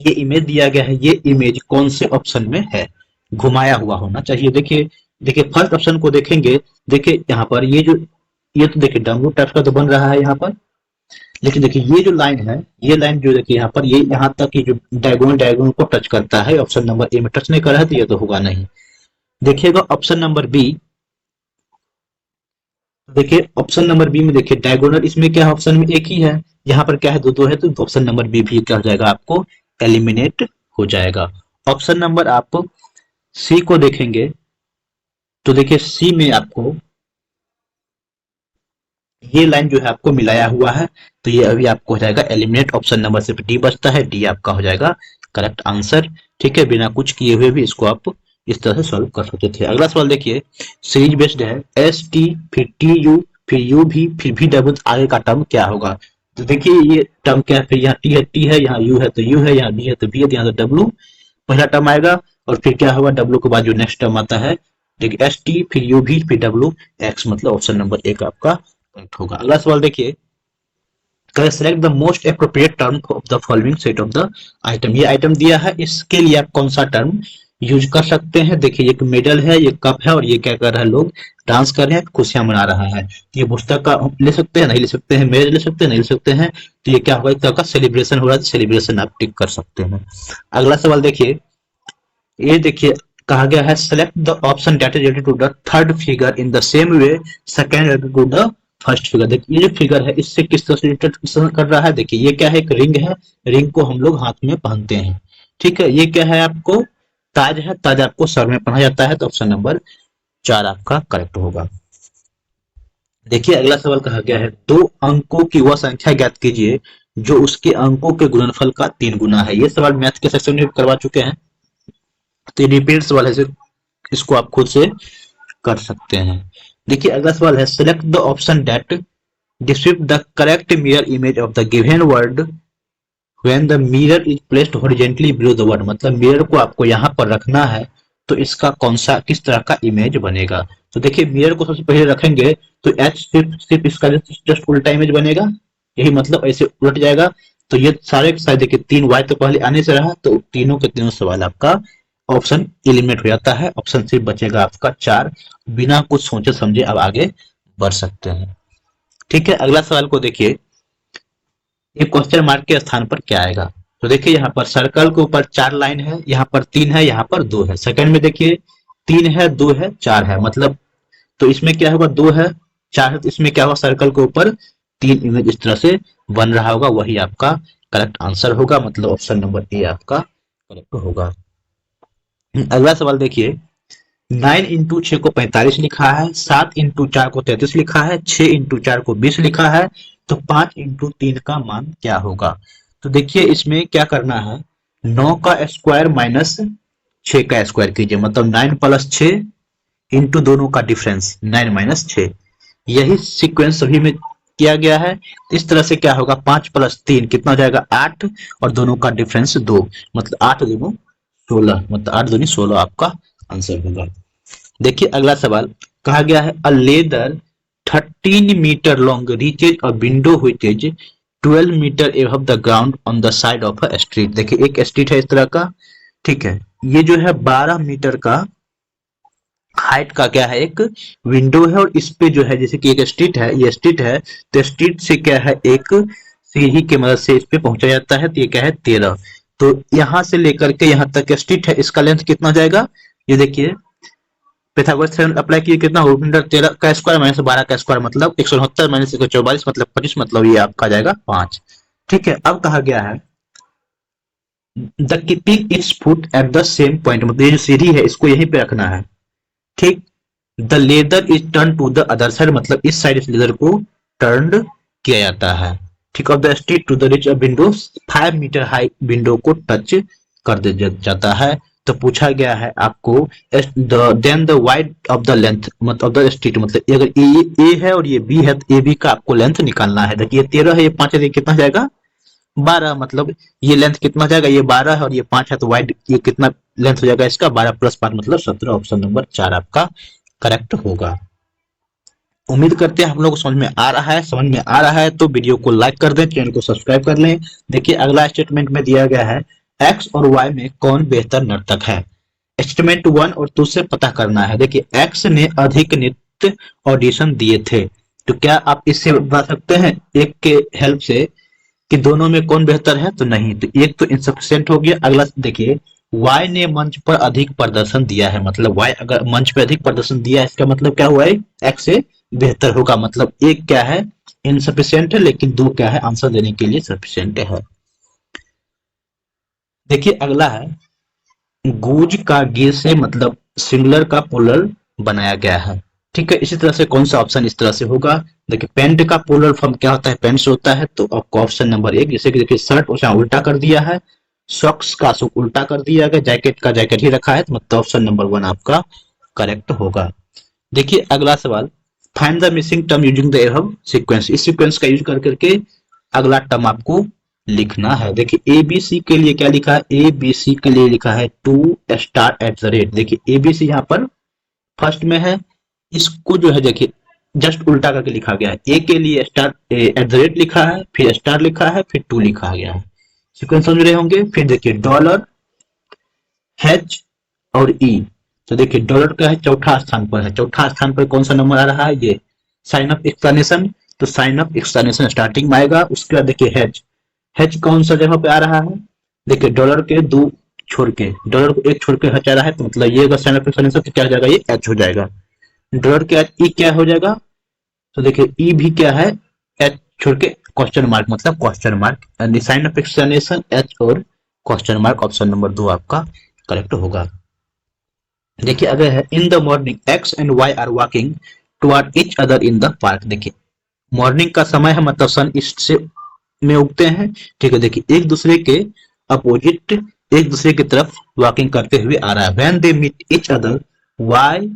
A: ये इमेज दिया गया है, ये इमेज कौन से ऑप्शन में है, घुमाया हुआ होना चाहिए। देखिए देखिए फर्स्ट ऑप्शन को देखेंगे, देखिए यहाँ पर ये जो ये तो देखिए डमरू टाइप का तो बन रहा है यहाँ पर, लेकिन देखिए ये जो लाइन है, ये लाइन जो देखिए यहाँ पर ये यहाँ तक ये जो डायगोनल डायगोनल को टच करता है, ऑप्शन नंबर ए में टच नहीं कर रहा है, तो ये तो होगा नहीं। देखिएगा ऑप्शन नंबर बी, देखिए ऑप्शन नंबर बी में देखिए डायगोनल इसमें क्या है ऑप्शन में एक ही है, यहाँ पर क्या है दो दो है, तो ऑप्शन नंबर बी भी क्या हो जाएगा आपको एलिमिनेट हो जाएगा। ऑप्शन नंबर आप सी को देखेंगे, तो देखिए सी में आपको ये लाइन जो है आपको मिलाया हुआ है, तो ये अभी आपको हो जाएगा एलिमिनेट। ऑप्शन नंबर सिर्फ डी बचता है, डी आपका हो जाएगा करेक्ट आंसर। ठीक है, बिना कुछ किए हुए भी इसको आप इस तरह से सॉल्व कर सकते थे। अगला सवाल देखिए सीरीज बेस्ड है, एस टी फिर टी यू फिर यू भी फिर भी डब्ल्यू, आगे का टर्म क्या होगा। तो देखिए ये टर्म क्या है, फिर यहाँ टी है यहाँ यू है तो यू है, यहाँ बी है तो बी है, तो यहाँ तो डब्ल्यू पहला टर्म आएगा, और फिर क्या होगा डब्ल्यू के बाद जो नेक्स्ट टर्म आता है देखिए एस टी फिर यू भी फिर डब्ल्यू एक्स, मतलब ऑप्शन नंबर एक आपका करेक्ट होगा। अगला सवाल देखिए select the most appropriate term of the following set of the item, ये आइटम दिया है इसके लिए आप कौन सा टर्म यूज कर सकते हैं। देखिए एक मेडल है, ये कप है, और ये क्या कर रहा है लोग डांस कर रहे हैं खुशियां मना रहा है, तो ये पुस्तक का ले सकते हैं नहीं ले सकते हैं, मेडल ले सकते हैं नहीं ले सकते हैं, तो ये क्या होगा एक तरह का सेलिब्रेशन हो रहा है, सेलिब्रेशन आप टिक कर सकते हैं। अगला सवाल देखिए ये देखिए कहा गया है select the option that is related to the third figure in the same way second related to the first figure. देखिए ये जो फिगर है इससे किस तरह से रिलेटेड कर रहा है, देखिए ये क्या है एक रिंग है, रिंग को हम लोग हाथ में पहनते हैं। ठीक है, ये क्या है आपको ताज है, ताज आपको सर में पहना जाता है, तो ऑप्शन नंबर 4 आपका करेक्ट होगा। देखिए अगला सवाल कहा गया है दो अंकों की वह संख्या ज्ञात कीजिए जो उसके अंकों के गुणनफल का 3 गुना है। ये सवाल मैथ के सेक्शन में करवा चुके हैं, तो ये रिपीट सवाल है, इसको आप खुद से कर सकते हैं। देखिए अगला सवाल है select the option that describe the correct mirror image of the given word when the mirror is placed horizontally below the word, मतलब मिरर को आपको यहाँ पर रखना है, तो इसका कौन सा किस तरह का इमेज बनेगा। तो देखिए मिरर को सबसे पहले रखेंगे तो एच सिर्फ सिर्फ इसका जस्ट उल्टा इमेज बनेगा, यही मतलब ऐसे उलट जाएगा, तो ये सारे सारे देखिए 3 वाई तो पहले आने से रहा, तो तीनों के तीनों सवाल आपका ऑप्शन एलिमिनेट हो जाता है, ऑप्शन सिर्फ बचेगा आपका 4। बिना कुछ सोचे समझे अब आगे बढ़ सकते हैं। ठीक है, अगला सवाल को देखिए ये क्वेश्चन मार्क के स्थान पर क्या आएगा। तो देखिए यहाँ पर सर्कल के ऊपर 4 लाइन है, यहाँ पर 3 है, यहाँ पर 2 है, सेकंड में देखिए 3 है 2 है 4 है, मतलब तो इसमें क्या होगा 2 है 4 है, तो इसमें क्या होगा सर्कल के ऊपर 3 इमेज इस तरह से बन रहा होगा, वही आपका करेक्ट आंसर होगा, मतलब ऑप्शन नंबर ए आपका करेक्ट होगा। अगला सवाल देखिए 9 इंटू 6 को 45 लिखा है, 7 इंटू 4 को 33 लिखा है, 6 इंटू 4 को 20 लिखा है, तो 5 इंटू 3 का मान क्या होगा। तो देखिए इसमें क्या करना है 9 का स्क्वायर माइनस 6 का स्क्वायर कीजिए, मतलब 9 प्लस 6 इंटू दोनों का डिफरेंस 9 माइनस 6, यही सीक्वेंस सभी में किया गया है। इस तरह से क्या होगा 5 प्लस 3 कितना हो जाएगा 8, और दोनों का डिफरेंस 2, मतलब 8 दोनों 16, मतलब 8 दूनी 16 आपका आंसर होगा। देखिए अगला सवाल कहा गया है a ladder 13 metre long reaches a window which is 12 metre above the ground on the side of a street. देखिए एक स्ट्रीट है इस तरह का, ठीक है, ये जो है 12 मीटर का हाइट का क्या है एक विंडो है, और इस पे जो है जैसे कि एक स्ट्रीट है, ये स्ट्रीट है, तो स्ट्रीट से क्या है एक सीढ़ी की मदद से इस पे पहुंचा जाता है, तो ये क्या है 13। तो यहां से लेकर के यहाँ तक स्ट्रीट है, इसका लेंथ कितना जाएगा, ये देखिए पिथागोरस थ्योरम अप्लाई किए, कितना रूट मीटर 13 का स्क्वायर माइनस 12 का स्क्वायर मतलब 169 माइनस 144 मतलब 25, मतलब ये आपका जाएगा 5। ठीक है, अब कहा गया है the keeping it's foot at the same point, मतलब ये जो सीढ़ी है इसको यहीं पे रखना है, ठीक। The ladder is turn to the other side, मतलब इस साइड इस लेदर को टर्न किया जाता है, ठीक। Of the street to the reach window, 5 metre high window को टच कर दे जाता है। तो पूछा गया है आपको then the wide of the length मतलब द स्ट्रीट, मतलब अगर ए है और ये बी है तो ए बी का आपको लेंथ निकालना है। देखिए 13 है, ये 5 है, ये कितना जाएगा 12, मतलब ये लेंथ कितना जाएगा, ये 12 है और ये 5 है, तो वाइड ये कितना लेंथ हो जाएगा इसका 12 प्लस 5 मतलब 17। ऑप्शन नंबर 4 आपका करेक्ट होगा। उम्मीद करते हैं हम लोग को समझ में आ रहा है, समझ में आ रहा है तो वीडियो को लाइक कर दें, चैनल को सब्सक्राइब कर लें। देखिए अगला स्टेटमेंट में दिया गया है एक्स और वाई में कौन बेहतर नर्तक है। स्टेटमेंट 1 और 2 से पता करना है। देखिए एक्स ने अधिक नृत्य ऑडिशन दिए थे, तो क्या आप इससे बता सकते हैं एक के हेल्प से कि दोनों में कौन बेहतर है, तो नहीं, तो एक तो इंसफिशियंट हो गया। अगला देखिए वाई ने मंच पर अधिक प्रदर्शन दिया है, मतलब वाई अगर मंच पर अधिक प्रदर्शन दिया है इसका मतलब क्या हुआ है एक्स से बेहतर होगा, मतलब एक क्या है इनसफिशियंट है लेकिन दो क्या है आंसर देने के लिए सफिशियंट है। देखिए अगला है गूज का गे से मतलब सिंगुलर का पोलर बनाया गया है, ठीक है। इसी तरह से कौन सा ऑप्शन इस तरह से होगा, देखिए पेंट का पोलर फॉर्म क्या होता है, पेंट्स होता है, तो आपको ऑप्शन नंबर 1, जैसे कि देखिए शर्ट उसे उल्टा कर दिया है, सॉक्स का उल्टा कर दिया गया, जैकेट का जैकेट ही रखा है, तो मतलब ऑप्शन नंबर 1 आपका करेक्ट होगा। देखिए अगला सवाल find the missing term using the above sequence, इस सीक्वेंस का यूज कर करके अगला टर्म आपको लिखना है। देखिए ए बी सी के लिए क्या लिखा है, ए बी सी के लिए लिखा है two star at the rate. देखिए ए बी सी यहाँ पर फर्स्ट में है, इसको जो है देखिए जस्ट उल्टा करके लिखा गया है, ए के लिए स्टार एट द रेट लिखा है, फिर स्टार लिखा है, फिर टू लिखा गया है, सीक्वेंस समझ रहे होंगे। फिर देखिए डॉलर एच और ई, तो देखिए डॉलर का है चौथा स्थान पर है, चौथा स्थान पर कौन सा नंबर आ रहा है, ये साइन ऑफ एक्सप्लेनेशन, तो साइन ऑफ एक्सप्लेनेशन स्टार्टिंग में आएगा। उसके बाद देखिए हेच, हेच कौन सा जगह पे आ रहा है, देखिए डॉलर के दो छोड़ के, डॉलर को एक छोड़ के हच आ रहा है, तो मतलब ये अगर साइन ऑफ एक्सप्लेनेशन तो क्या हो जाएगा, ये एच हो जाएगा। डॉलर के बाद ई क्या हो जाएगा, तो देखिए ई भी क्या है एच छोड़ के क्वेश्चन मार्क मतलब question mark, sign of explanation H और क्वेश्चन मार्क, ऑप्शन नंबर 2 आपका करेक्ट होगा। देखिए अगर है in the morning X and Y are walking toward each other in the park. देखिए मॉर्निंग का समय है मतलब सन ईस्ट से में उगते हैं, ठीक है। देखिए एक दूसरे के अपोजिट एक दूसरे की तरफ वॉकिंग करते हुए आ रहा है। When they meet each other Y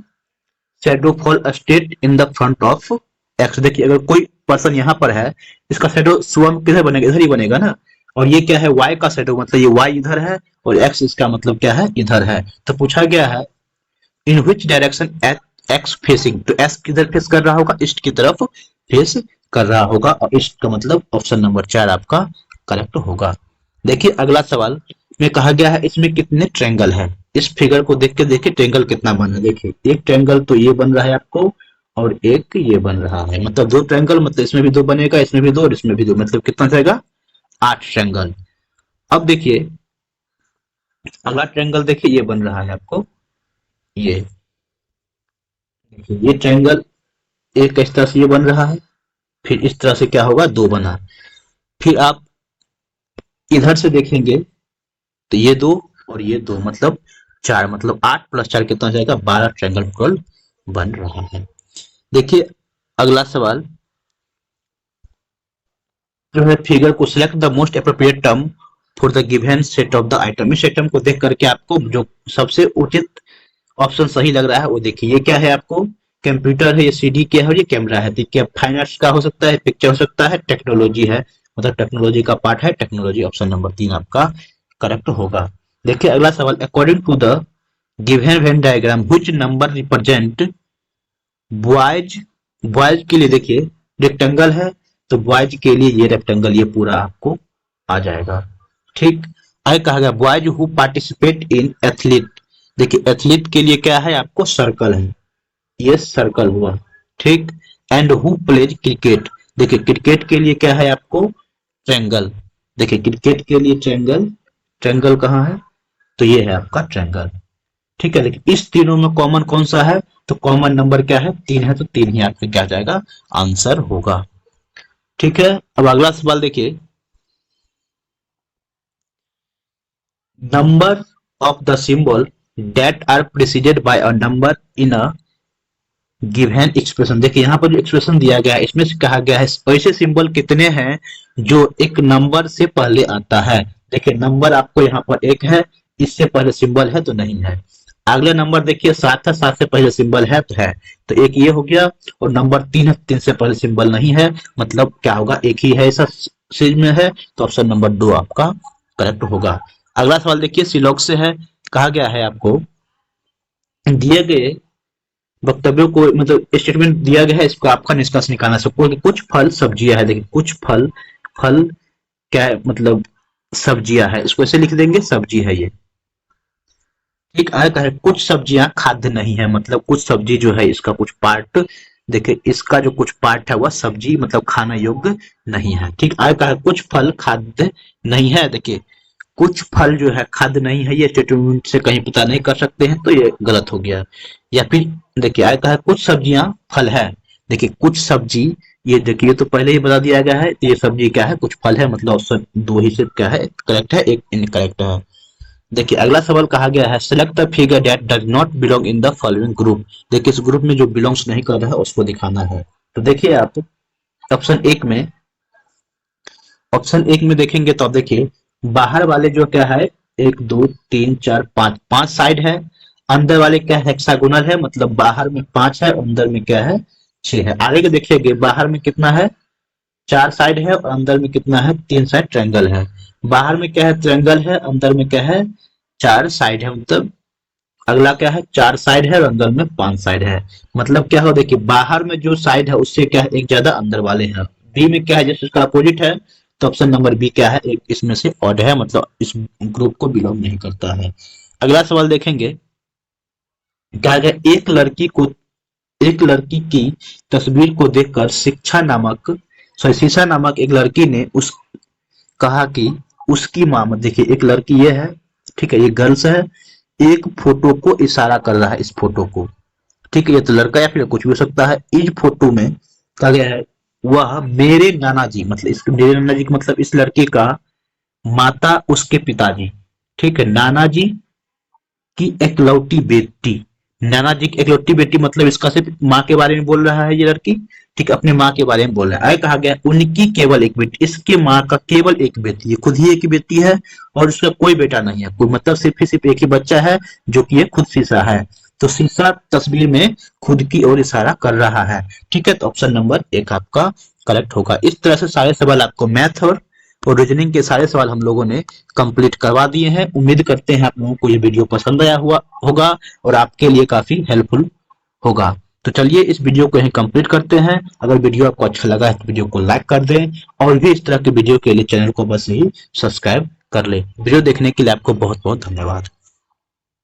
A: shadow fall straight in the front of X. देखिए अगर कोई पर्सन यहाँ पर है, इसका शैडो स्वयं किधर बनेगा, इधर ही बनेगा ना, और ये क्या है वाई का शैडो, मतलब ये वाई इधर है और एक्स इसका मतलब क्या है इधर है। तो पूछा गया है इन विच डायरेक्शन एक्स फेसिंग, तो एक्स किधर फेस कर रहा होगा, ईस्ट की तरफ फेस कर रहा होगा, और ईस्ट का मतलब ऑप्शन नंबर 4 आपका करेक्ट होगा। देखिए अगला सवाल में कहा गया है इसमें कितने ट्रेंगल है, इस फिगर को देख के देखिए ट्रेंगल कितना बना है। देखिए एक ट्रेंगल तो ये बन रहा है आपको और एक ये बन रहा है, मतलब दो ट्रेंगल, मतलब इसमें भी दो बनेगा, इसमें भी दो और इसमें भी दो, मतलब कितना जाएगा 8 ट्रेंगल। अब देखिए अगला ट्रेंगल देखिए ये बन रहा है आपको, ये देखिए ये ट्रायंगल एक इस तरह से ये बन रहा है, फिर इस तरह से क्या होगा दो बना, फिर आप इधर से देखेंगे तो ये दो और ये दो मतलब 4, मतलब 8 प्लस 4 कितना हो जाएगा 12 ट्रायंगल टोटल बन रहा है। देखिए अगला सवाल जो है फिगर को select the most appropriate term for the given set of the item. इस आइटम को देख करके आपको जो सबसे उचित ऑप्शन सही लग रहा है वो देखिए, ये क्या है आपको कंप्यूटर है, ये सीडी क्या है और ये कैमरा है। देखिए फाइन आर्ट्स का हो सकता है, पिक्चर हो सकता है, टेक्नोलॉजी है, मतलब टेक्नोलॉजी का पार्ट है, टेक्नोलॉजी ऑप्शन नंबर 3 आपका करेक्ट होगा। देखिए अगला सवाल according to the given Venn diagram which number represent boys, boys के लिए देखिए रेक्टेंगल है, तो बॉयज के लिए ये रेक्टेंगल ये पूरा आपको आ जाएगा। ठीक, आगे कहा गया boys who participate in athlete. देखिए एथलीट के लिए क्या है, आपको सर्कल है, ये सर्कल हुआ। ठीक, एंड हु प्लेज क्रिकेट। देखिए क्रिकेट के लिए क्या है आपको, ट्रायंगल। देखिए क्रिकेट के लिए ट्रायंगल, ट्रायंगल कहाँ है, तो ये है आपका ट्रायंगल। ठीक है, देखिए इस तीनों में कॉमन कौन सा है, तो कॉमन नंबर क्या है, 3 है, तो 3 ही आपका क्या जाएगा, आंसर होगा। ठीक है, अब अगला सवाल देखिए, number of the symbol that are preceded by a number in a given expression. देखिए यहाँ पर जो एक्सप्रेशन दिया गया है इसमें से कहा गया है ऐसे सिंबल कितने हैं जो एक नंबर से पहले आता है। देखिए नंबर आपको यहाँ पर एक है, इससे पहले सिंबल है तो नहीं है। अगला नंबर देखिए 7 है, 7 से पहले सिंबल है तो है, तो एक ये हो गया। और नंबर 3 है, 3 से पहले सिंबल नहीं है, मतलब क्या होगा, एक ही है, ऐसा चीज में है, तो ऑप्शन नंबर 2 आपका करेक्ट होगा। अगला सवाल देखिए सिलॉक से है, कहा गया है आपको दिए गए वक्तव्यों को, मतलब स्टेटमेंट दिया गया है, इसको आपका निष्कर्ष निकालना सबको कि कुछ फल सब्जियां है। देखिए कुछ फल, फल क्या है, मतलब सब्जियां है, इसको ऐसे लिख देंगे सब्जी है ये। ठीक, आया कहा है कुछ सब्जियां खाद्य नहीं है, मतलब कुछ सब्जी जो है इसका कुछ पार्ट, देखिए इसका जो कुछ पार्ट है वह सब्जी मतलब खाना योग्य नहीं है। ठीक, आया कहा है कुछ फल खाद्य नहीं है। देखिए कुछ फल जो है खाद्य नहीं है, ये स्टेटमेंट से कहीं पता नहीं कर सकते हैं, तो ये गलत हो गया। या फिर देखिए आया कहा है कुछ सब्जियां फल है। देखिए कुछ सब्जी, ये देखिए तो पहले ही बता दिया गया है, तो ये सब्जी क्या है, कुछ फल है, मतलब ऑप्शन 2 ही से क्या है करेक्ट है, एक इनकरेक्ट है। देखिए अगला सवाल कहा गया है select the figure that does not belong in the following group. देखिए इस ग्रुप में जो बिलोंग्स नहीं कर रहा है उसको दिखाना है। तो देखिए आप ऑप्शन एक में, ऑप्शन एक में देखेंगे तो आप देखिए बाहर वाले जो क्या है, 1 2 3 4 5, 5 साइड है। अंदर वाले क्या है, हेक्सागोनल है, मतलब बाहर में 5 है, अंदर में क्या है 6 है। आगे के देखिएगा बाहर में कितना है, 4 साइड है, और अंदर में कितना है, 3 साइड ट्रायंगल है। बाहर में क्या है, ट्रायंगल है, अंदर में क्या है, 4 साइड है, मतलब अगला क्या है, 4 साइड है और अंदर में 5 साइड है। मतलब क्या हो, देखिए बाहर में जो साइड है उससे क्या है एक ज्यादा, अंदर वाले हैं। बी में क्या है, जैसे इसका अपोजिट है, तो ऑप्शन नंबर बी क्या है, एक इसमें से ऑड है, मतलब इस ग्रुप को बिलोंग नहीं करता है। अगला सवाल देखेंगे, क्या है, एक लड़की की तस्वीर को देखकर शीशा नामक एक लड़की ने उस कहा कि उसकी माँ, देखिए एक लड़की ये है, ठीक है, ये गर्ल्स है, एक फोटो को इशारा कर रहा है, इस फोटो को। ठीक है, ये तो लड़का या फिर कुछ भी हो सकता है। इस फोटो में कहा गया है वह मेरे नाना जी, मतलब इस मेरे नाना जी मतलब इस लड़के का माता उसके पिताजी, ठीक है, नाना जी की एकलौती बेटी, नाना जी की एकलौती बेटी, मतलब इसका सिर्फ माँ के बारे में बोल रहा है ये लड़की। ठीक, अपने माँ के बारे में बोल रहा है। आगे कहा गया उनकी केवल एक बेटी, इसके माँ का केवल एक बेटी, ये खुद ही एक बेटी है और उसका कोई बेटा नहीं है, कोई मतलब सिर्फ एक ही बच्चा है जो कि ये खुद शीशा है। तो शीशा तस्वीर में खुद की ओर इशारा कर रहा है। ठीक है, तो ऑप्शन नंबर 1 आपका करेक्ट होगा। इस तरह से सारे सवाल आपको मैथ और रीजनिंग के सारे सवाल हम लोगों ने कंप्लीट करवा दिए हैं। उम्मीद करते हैं आप लोगों को ये वीडियो पसंद आया हुआ होगा और आपके लिए काफी हेल्पफुल होगा। तो चलिए इस वीडियो को यहीं कंप्लीट करते हैं। अगर वीडियो आपको अच्छा लगा है तो वीडियो को लाइक कर दें और भी इस तरह के वीडियो के लिए चैनल को बस ही सब्सक्राइब कर ले। वीडियो देखने के लिए आपको बहुत बहुत धन्यवाद।